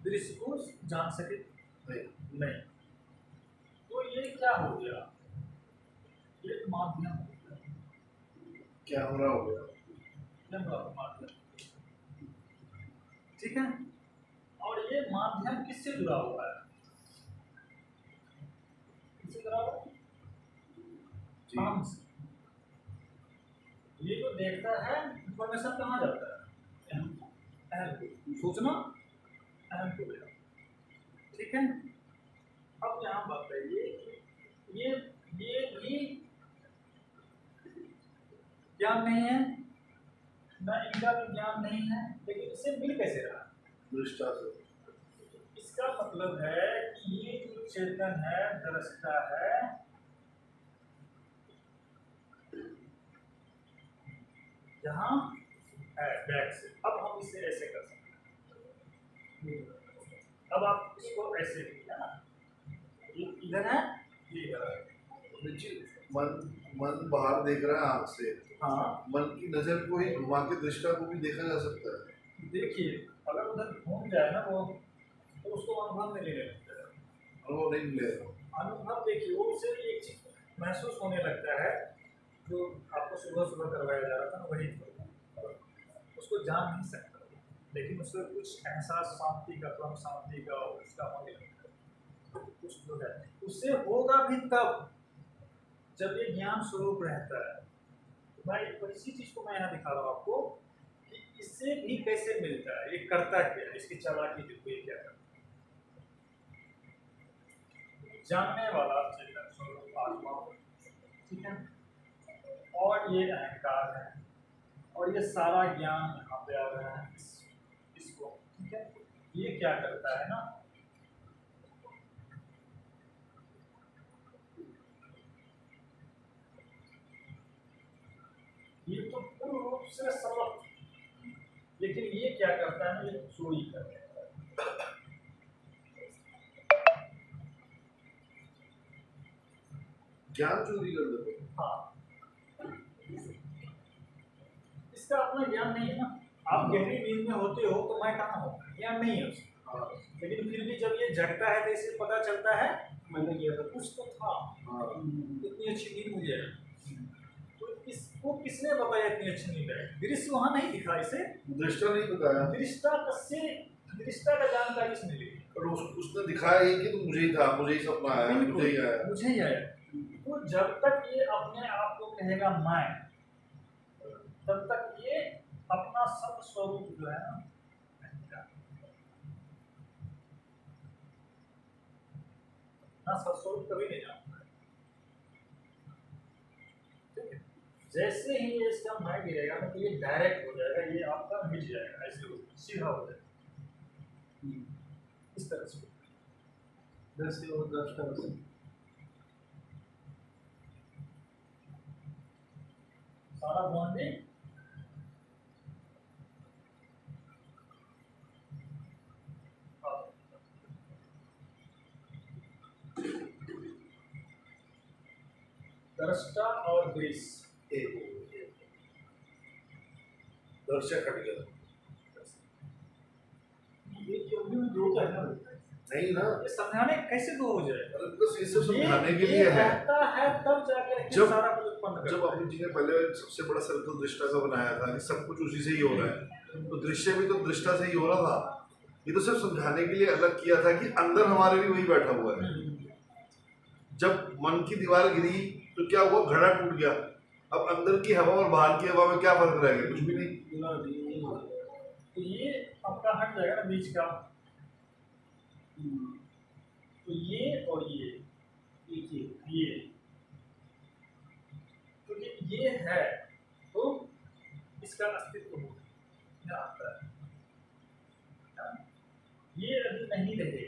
दृश्य को जान सके नहीं। तो ये क्या हो गया, एक माध्यम हो गया। कैमरा हो गया, कैमरा माध्यम, ठीक है। और ये माध्यम किससे जुड़ा हुआ है, किससे जुड़ा हुआ है? हम से। ये जो देखता है इंफॉर्मेशन कहाँ जाता है, अहम सूचना अहम को गया, ठीक है। अब यहाँ बताइए कि ये भी ज्ञान नहीं है ना, इनका भी ज्ञान नहीं है, लेकिन इसे मिल कैसे रहा, दृष्टा से। इसका मतलब है कि ये जो चेतन है, दृष्टा है, यहाँ है बैक से। अब हम इसे ऐसे कर सकते हैं, अब आप इसको ऐसे लिखिए ना, ये इधर है, ये इधर है। मन बाहर देख रहा है आंख से, हाँ, मन की नजर को ही घुमा के दृष्टा को भी देखा जा सकता है। देखिए अगर उधर घूम जाए ना वो, तो उसको अनुभव में लेने लगता है, अनुभव नहीं मिलेगा। अनुभव देखिए वो उसे एक चीज महसूस होने लगता है, जो आपको सुबह सुबह करवाया जा रहा था ना, वही उसको जान नहीं सकता, लेकिन उससे कुछ एहसास शांति का, कम शांति का उसका होने लगता है, कुछ जो है उससे होगा भी तब जब ये ज्ञान स्वरूप रहता है। मैं इसी चीज को मैं यहाँ दिखा रहा हूँ आपको कि इससे भी कैसे मिलता है, ये करता क्या, इसकी चालाकी देखो, ये क्या करता है। जानने वाला चेतन स्वरूप आत्मा, ठीक है, और ये अहंकार है, और ये सारा ज्ञान यहाँ पे आ रहा है इसको, ठीक है। ये क्या करता है ना, ये तो पूर्ण रूप से सरल, लेकिन ये क्या करता है, ये चोरी करता है। ज्ञान चोरी कर देते हैं। हाँ, इसका अपना ज्ञान नहीं है ना, आप गहरी नींद में होते हो तो मैं कहाँ हूँ, ज्ञान नहीं है उसका। हाँ। लेकिन फिर भी जब ये जगता है तो इसे पता चलता है मैंने किया था, कुछ तो था, इतनी अच्छी नींद मुझे है। तो इसको किसने बताया इतनी अच्छी नींद है, दृश्य वहां नहीं दिखा, इसे दृष्टा नहीं बताया, दृष्टा का जानकारी इसने ली, और उसने दिखाया ही कि तो मुझे ही था, मुझे ही सपना आया, मुझे ही आया, मुझे ही आया। तो जब तक ये अपने आप को कहेगा मैं, तब तक ये अपना सब स्वरूप जो है ना, सत्स्वरूप कभी नहीं जानता है, ठीक है। जैसे ही ये इसका मैं गिरेगा ना, तो ये डायरेक्ट हो जाएगा, ये आपका मिट जाएगा, ऐसे सीधा हो जाएगा, इस तरह से 10 से और 10 सारा बॉन्डिंग दृष्टा और दृश्य एक हो गया, दर्शक हट गया। ये क्यों भी दो का है ना, नहीं ना, ये समझाने कैसे दो हो जाए, बस इसे समझाने के लिए है। तब जाके जब सारा कुछ उत्पन्न करता है। जब अपनी जी ने पहले सबसे बड़ा सर्कल दृष्टा का बनाया था कि सब कुछ उसी से ही हो रहा है, तो दृश्य भी तो दृष्टा से ही हो रहा था। ये तो सिर्फ समझाने के लिए अलग किया था कि अंदर हमारे भी वही बैठा हुआ है। जब मन की दीवार गिरी तो क्या हुआ, घड़ा टूट गया। अब अंदर की हवा और बाहर की हवा में क्या फर्क रहेगा, कुछ भी नहीं। तो ये आपका हट जाएगा ना बीच का, तो ये और ये क्योंकि ये है तो इसका अस्तित्व आता है, ये अभी नहीं रहे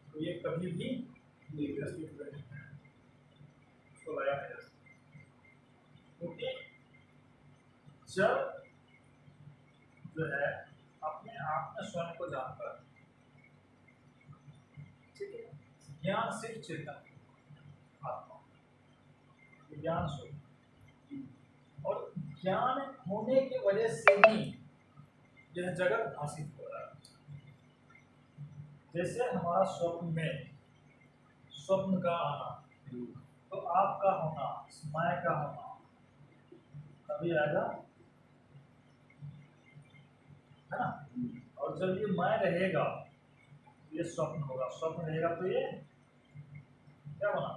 तो ये कभी भी अस्तित्व नहीं है, उसको लाया है। क्योंकि जब जो है अपने आप में स्वयं को जानता है, ठीक है, ज्ञान सिर्फ चेतन आत्मा, ज्ञान स्वरूप, और ज्ञान होने की वजह से ही यह जगत भाषित हो रहा है। जैसे हमारा स्वप्न में स्वप्न का आना, तो आपका होना, मैं का होना तभी आएगा, है ना। और जब ये मैं रहेगा ये स्वप्न होगा, स्वप्न रहेगा तो ये क्या बना,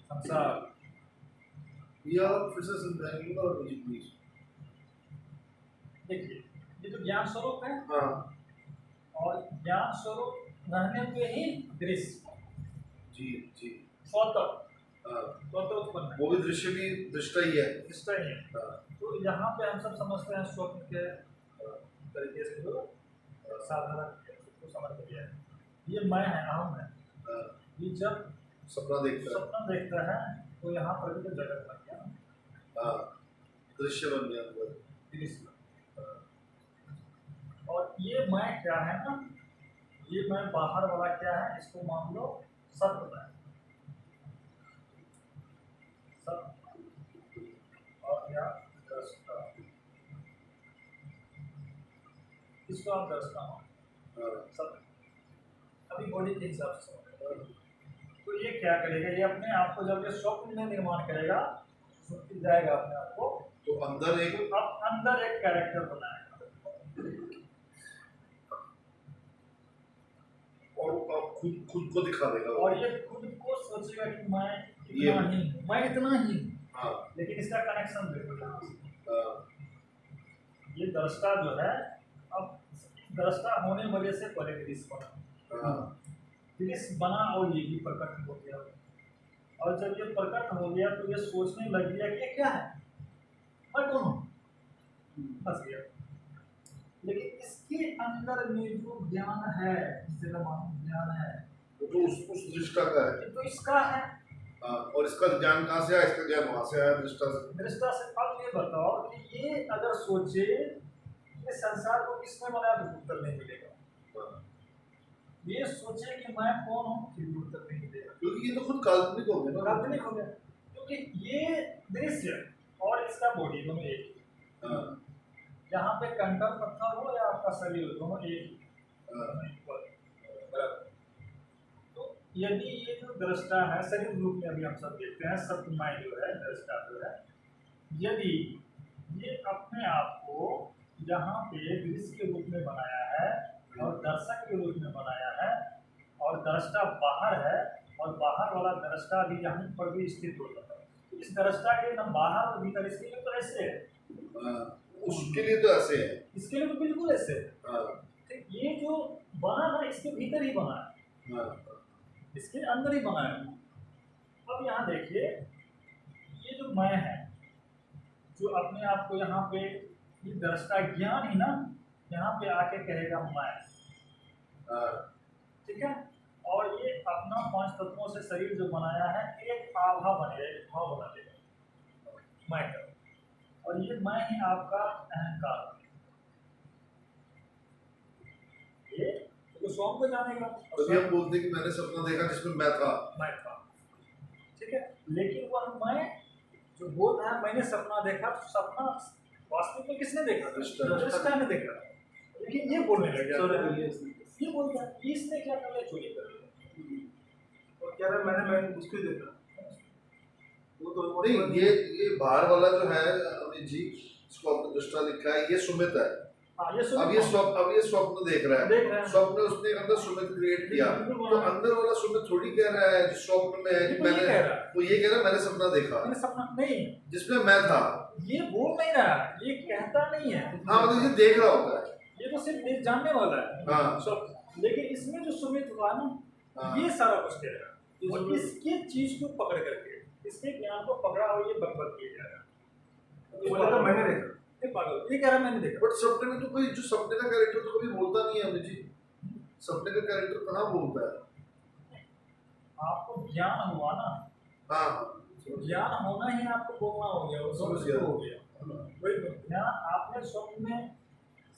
संसार। ये आप फिर से समझाएंगे ना मुझे प्लीज। देखिए ये तो ज्ञान स्वरूप है, हाँ और ज्ञान स्वरूप रहने पे ही दृश्य जी जी। स्वतः हाँ स्वतः उत्पन्न है, वो भी दृश्य भी दृष्टा ही है। दृष्टा ही है। हाँ तो यहाँ पे हम सब समझते हैं स्वप्न के तरीके से, जो साधारण को समझ लिया है, ये मैं है, अहम है। हाँ, ये जब सपना देखता है। सपना देखता है तो यहाँ पर भी तो जगत बन गया ना, हाँ दृश्य बन गया अंदर। दृश्य। और ये मैं क्या है ना, ये मैं बाहर वाला क्या है, इसको मान लो सत्य है, सत्य। और क्या दृष्टा, इसको आप दृष्टा मान हाँ सत्य। अभी बॉडी के हिसाब से समझ। तो ये क्या करेगा, ये अपने आप को जब ये स्वप्न में निर्माण करेगा, सुनती जाएगा अपने आप को, तो अंदर एक, तो अब अंदर एक कैरेक्टर बनाएगा, और आप खुद खुद को दिखा देगा। और ये खुद को सोचेगा कि मैं ये इतना ही हूँ, मैं इतना ही हूँ। हाँ लेकिन इसका कनेक्शन देखो यहाँ से। हाँ ये दृष्टा जो है, अब दृष्टा होने वजह से पहले दृश्य बना, हाँ दृश्य बना और ये भी प्रकट हो गया। और जब ये प्रकट हो गया तो ये सोचने लग गया कि ये क्या है, मैं कौन हूँ, फंस गया। लेकिन इसके अंदर में जो ज्ञान है, जिसे मानो ज्ञान है, वो तो उस दृष्टा का है। ये तो इसका है। हाँ और इसका ज्ञान कहाँ से आया? इसका ज्ञान वहाँ से आया, दृष्टा से। दृष्टा से। अब ये बताओ कि ये अगर सोचे कि संसार को किसने बनाया, तो उत्तर नहीं मिलेगा। हाँ। ये सोचे कि मैं कौन हूँ, फिर भी उत्तर नहीं मिलेगा, क्योंकि ये तो खुद काल्पनिक हो गया ना। काल्पनिक हो गया। क्योंकि ये दृश्य और इसका बॉडी दोनों एक ही। हाँ यहाँ पे कंकर पत्थर हो या आपका शरीर हो, दोनों एक ही, हाँ बराबर। तो यदि ये जो दृष्टा है शरीर रूप में, अभी हम सब देखते हैं सत्यमय जो है दृष्टा जो है, यदि ये अपने आप को यहाँ पे दृश्य के रूप में बनाया है और दर्शक के रूप में बनाया है, और दृष्टा बाहर है और बाहर वाला दृष्टा भी यहाँ पर भी स्थित होता है, तो इस दृष्टा के न बाहर और भीतर, इसके लिए तो ऐसे है, हाँ, उसके लिए तो ऐसे है। इसके लिए तो बिल्कुल ऐसे है। हाँ तो ये जो बना ना, इसके भीतर ही बना है, हाँ इसके अंदर ही बना है। अब यहाँ देखिए, ये जो मैं है, जो अपने आप को यहाँ पे ये दृष्टा ज्ञान ही ना यहाँ पे आके कहेगा मैं, हाँ ठीक है। और ये अपना 5 तत्वों से शरीर जो बनाया है, एक आभा बनेगा, एक भाव बना देगा मैं का, और ये मैं ही आपका अहंकार, ये तो स्वयं को जानेगा। तभी हम बोलते हैं कि मैंने सपना देखा जिसमें मैं था। मैं था, ठीक है। लेकिन वह मैं जो बोल रहा है मैंने सपना देखा, तो सपना वास्तविक में किसने देखा, दृष्टा ने देखा। लेकिन ये बोलने लग गया, ये बोलता है इसने क्या कर लिया, चोरी कर लिया, और कह रहा है मैंने उसको ही देखा। वो तो नहीं, ये बाहर वाला जो है अमित जी, इसको आपने दृष्टा लिखा है, ये सुमित है। हाँ, ये अब ये स्वप्न देख रहा है। स्वप्न उसने अंदर सुमित क्रिएट किया, तो अंदर वाला सुमित थोड़ी कह रहा है जो स्वप्न में है कि मैंने, वो ये कह रहा है मैंने सपना देखा, मैंने सपना नहीं, जिसमें मैं था। ये बोल नहीं रहा, ये कहता नहीं है। हाँ मतलब ये देख रहा होता है, ये तो सिर्फ जानने वाला है। हाँ। लेकिन इसमें जो सुमित हुआ ना, हाँ। ये सारा कुछ कह रहा है, और इसके चीज को पकड़ करके, इसके ज्ञान को पकड़ा और ये बकबक किया जा रहा है। ये बोला मैंने देखा, ये पागल, ये कह रहा मैंने देखा। बट सपने में तो कोई जो सपने का कैरेक्टर तो कभी बोलता नहीं है अमित जी। सपने का कैरेक्टर कहाँ बोलता है? आपको ज्ञान हुआ ना, हाँ ज्ञान होना ही आपको बोलना हो गया, वो समझ गया। हो गया। वही तो ज्ञान, आपने स्वप्न में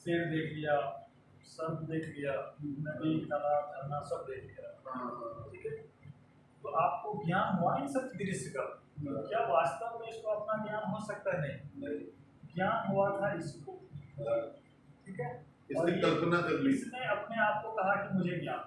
शेर देख लिया, सर्प देख लिया, नदी तालाब झरना सब देख लिया, ठीक है। तो आपको ज्ञान हुआ इन सब दृश्य का, क्या वास्तव में इसको अपना ज्ञान हो सकता है? नहीं, ज्ञान हुआ था इसको, ठीक है। इसने कल्पना कर ली, इसने अपने आप को कहा कि मुझे ज्ञान